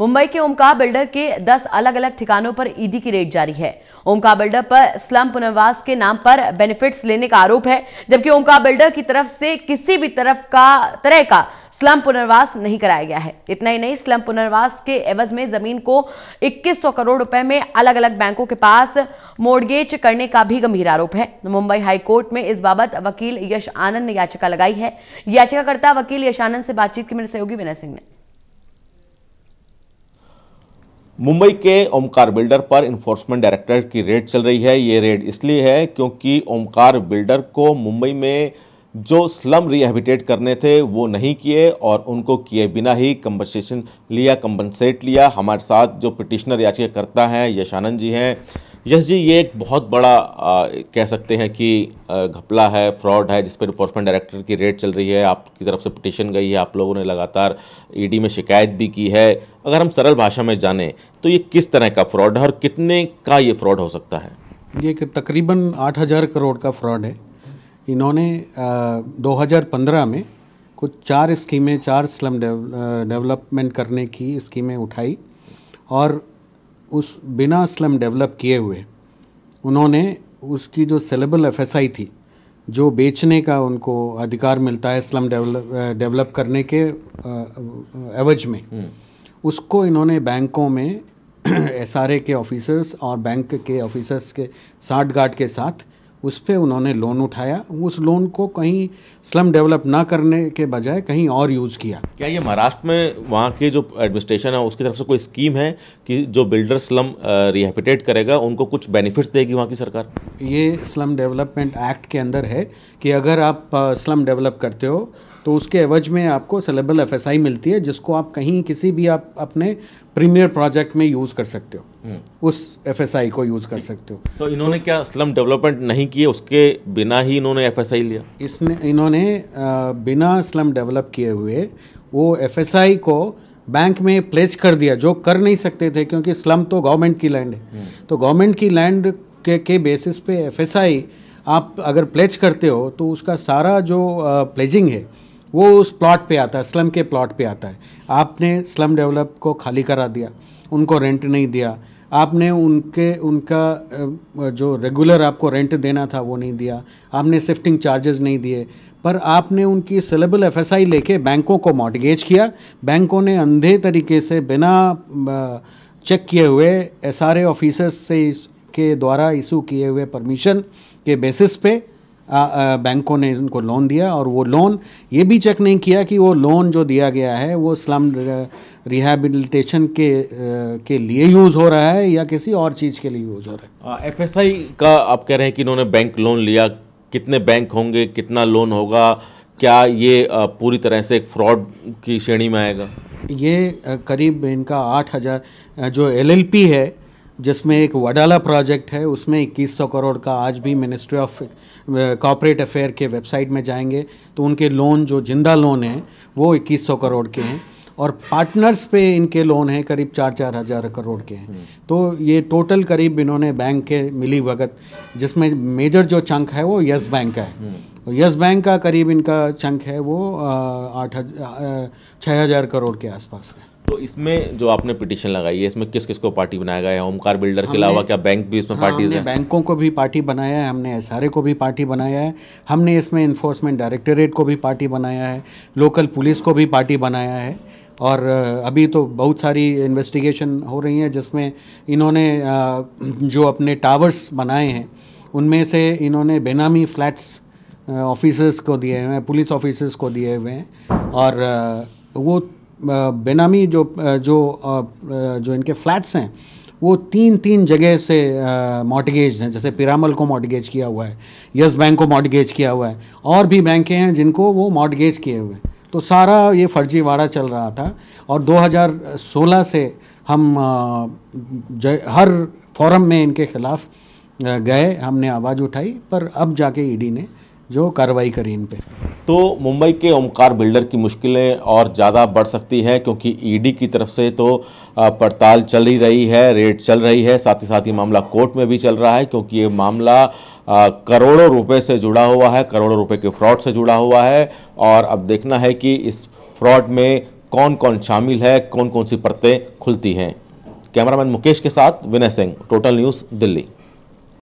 मुंबई के ओमकार बिल्डर के 10 अलग अलग ठिकानों पर ईडी की रेड जारी है। ओमकार बिल्डर पर स्लम पुनर्वास के नाम पर बेनिफिट्स लेने का आरोप है, जबकि ओमकार बिल्डर की तरफ से किसी भी तरह का स्लम पुनर्वास नहीं कराया गया है। इतना ही नहीं, स्लम पुनर्वास के एवज में जमीन को 2100 करोड़ रुपए में अलग अलग बैंकों के पास मोर्टगेज करने का भी गंभीर आरोप है। मुंबई हाई कोर्ट में इस बाबत वकील यश आनंद ने याचिका लगाई है। याचिकाकर्ता वकील यश आनंद से बातचीत की मेरे सहयोगी विनय सिंह ने। मुंबई के ओमकार बिल्डर पर इन्फोर्समेंट डायरेक्टरेट की रेड चल रही है। ये रेड इसलिए है क्योंकि ओमकार बिल्डर को मुंबई में जो स्लम रिहैबिलिटेट करने थे वो नहीं किए और उनको किए बिना ही कंपनसेट लिया। हमारे साथ जो पिटिशनर याचिकाकर्ता हैं यश आनंद जी हैं। यश जी, ये एक बहुत बड़ा कह सकते हैं कि घपला है, फ्रॉड है, जिस पर इन्फोर्समेंट डायरेक्टर की रेड चल रही है। आपकी तरफ से पिटिशन गई है, आप लोगों ने लगातार ईडी में शिकायत भी की है। अगर हम सरल भाषा में जानें तो ये किस तरह का फ्रॉड है और कितने का ये फ्रॉड हो सकता है? ये तकरीबन 8000 करोड़ का फ्रॉड है। इन्होंने 2015 में कुछ 4 स्कीमें, 4 स्लम डेवलपमेंट करने की स्कीमें उठाई और उस बिना स्लम डेवलप किए हुए उन्होंने उसकी जो सेलेबल एफएसआई थी, जो बेचने का उनको अधिकार मिलता है स्लम डेवलप करने के एवज में, उसको इन्होंने बैंकों में एसआरए के ऑफिसर्स और बैंक के ऑफिसर्स के साठगांठ के साथ उस पर उन्होंने लोन उठाया। उस लोन को कहीं स्लम डेवलप ना करने के बजाय कहीं और यूज़ किया। क्या ये महाराष्ट्र में वहाँ के जो एडमिनिस्ट्रेशन है उसकी तरफ से कोई स्कीम है कि जो बिल्डर स्लम रिहैबिलिटेट करेगा उनको कुछ बेनिफिट्स देगी वहाँ की सरकार? ये स्लम डेवलपमेंट एक्ट के अंदर है कि अगर आप स्लम डेवलप करते हो तो उसके एवज में आपको सेलेबल एफएसआई मिलती है, जिसको आप कहीं किसी भी आप अपने प्रीमियर प्रोजेक्ट में यूज़ कर सकते हो, उस एफएसआई को यूज़ कर सकते हो। तो इन्होंने क्या स्लम डेवलपमेंट नहीं किए, उसके बिना ही इन्होंने एफएसआई लिया? इन्होंने बिना स्लम डेवलप किए हुए वो एफएसआई को बैंक में प्लेस कर दिया, जो कर नहीं सकते थे क्योंकि स्लम तो गवर्नमेंट की लैंड है। तो गवर्नमेंट की लैंड के बेसिस पे एफएसआई आप अगर प्लेज करते हो तो उसका सारा जो प्लेजिंग है वो उस प्लॉट पे आता है, स्लम के प्लॉट पे आता है। आपने स्लम डेवलप को खाली करा दिया, उनको रेंट नहीं दिया, आपने उनका जो रेगुलर आपको रेंट देना था वो नहीं दिया, आपने शिफ्टिंग चार्जेस नहीं दिए, पर आपने उनकी सेलेबल एफएसआई लेके बैंकों को मॉर्टगेज किया। बैंकों ने अंधे तरीके से बिना चेक किए हुए एसआरए ऑफिसर्स से के द्वारा इशू किए हुए परमिशन के बेसिस पे बैंकों ने उनको लोन दिया और वो लोन ये भी चेक नहीं किया कि वो लोन जो दिया गया है वो स्लम रिहैबिलिटेशन के लिए यूज़ हो रहा है या किसी और चीज़ के लिए यूज़ हो रहा है। एफएसआई का आप कह रहे हैं कि इन्होंने बैंक लोन लिया, कितने बैंक होंगे, कितना लोन होगा, क्या ये पूरी तरह से एक फ्रॉड की श्रेणी में आएगा? ये करीब इनका 8000 जो एलएलपी है जिसमें एक वडाला प्रोजेक्ट है उसमें 2100 करोड़ का, आज भी मिनिस्ट्री ऑफ कॉर्पोरेट अफेयर के वेबसाइट में जाएंगे तो उनके लोन जो जिंदा लोन हैं वो 2100 करोड़ के हैं और पार्टनर्स पे इनके लोन हैं करीब 4-4 हज़ार करोड़ के हैं। तो ये टोटल करीब इन्होंने बैंक के मिली भगत, जिसमें मेजर जो चंक है वो यस बैंक का है। यस बैंक का करीब इनका चंक है वो 6,000 करोड़ के आसपास है। तो इसमें जो आपने पिटीशन लगाई है इसमें किस किस को पार्टी बनाया गया है? ओमकार बिल्डर के अलावा क्या बैंक भी इसमें पार्टीज हैं? बैंकों को भी पार्टी बनाया है, हमने एसआरए को भी पार्टी बनाया है, हमने इसमें इन्फोर्समेंट डायरेक्टरेट को भी पार्टी बनाया है, लोकल पुलिस को भी पार्टी बनाया है और अभी तो बहुत सारी इन्वेस्टिगेशन हो रही हैं जिसमें इन्होंने जो अपने टावर्स बनाए हैं उनमें से इन्होंने बेनामी फ्लैट्स ऑफिसर्स को दिए हुए हैं, पुलिस ऑफिसर्स को दिए हुए हैं और वो बेनामी जो इनके फ्लैट्स हैं वो 3 जगह से मॉर्टगेज हैं। जैसे पिरामल को मॉर्टगेज किया हुआ है, यस बैंक को मॉर्टगेज किया हुआ है और भी बैंकें हैं जिनको वो मॉर्टगेज किए हुए हैं। तो सारा ये फर्जीवाड़ा चल रहा था और 2016 से हम हर फोरम में इनके खिलाफ गए, हमने आवाज़ उठाई, पर अब जाके ईडी ने जो कार्रवाई करी इन पे। तो मुंबई के ओमकार बिल्डर की मुश्किलें और ज़्यादा बढ़ सकती हैं क्योंकि ईडी की तरफ से तो पड़ताल चल ही रही है, रेड चल रही है, साथ ही साथ ये मामला कोर्ट में भी चल रहा है क्योंकि ये मामला करोड़ों रुपए से जुड़ा हुआ है, करोड़ों रुपए के फ्रॉड से जुड़ा हुआ है और अब देखना है कि इस फ्रॉड में कौन कौन शामिल है, कौन कौन सी परतें खुलती हैं। कैमरामैन मुकेश के साथ विनय सिंह, टोटल न्यूज़, दिल्ली।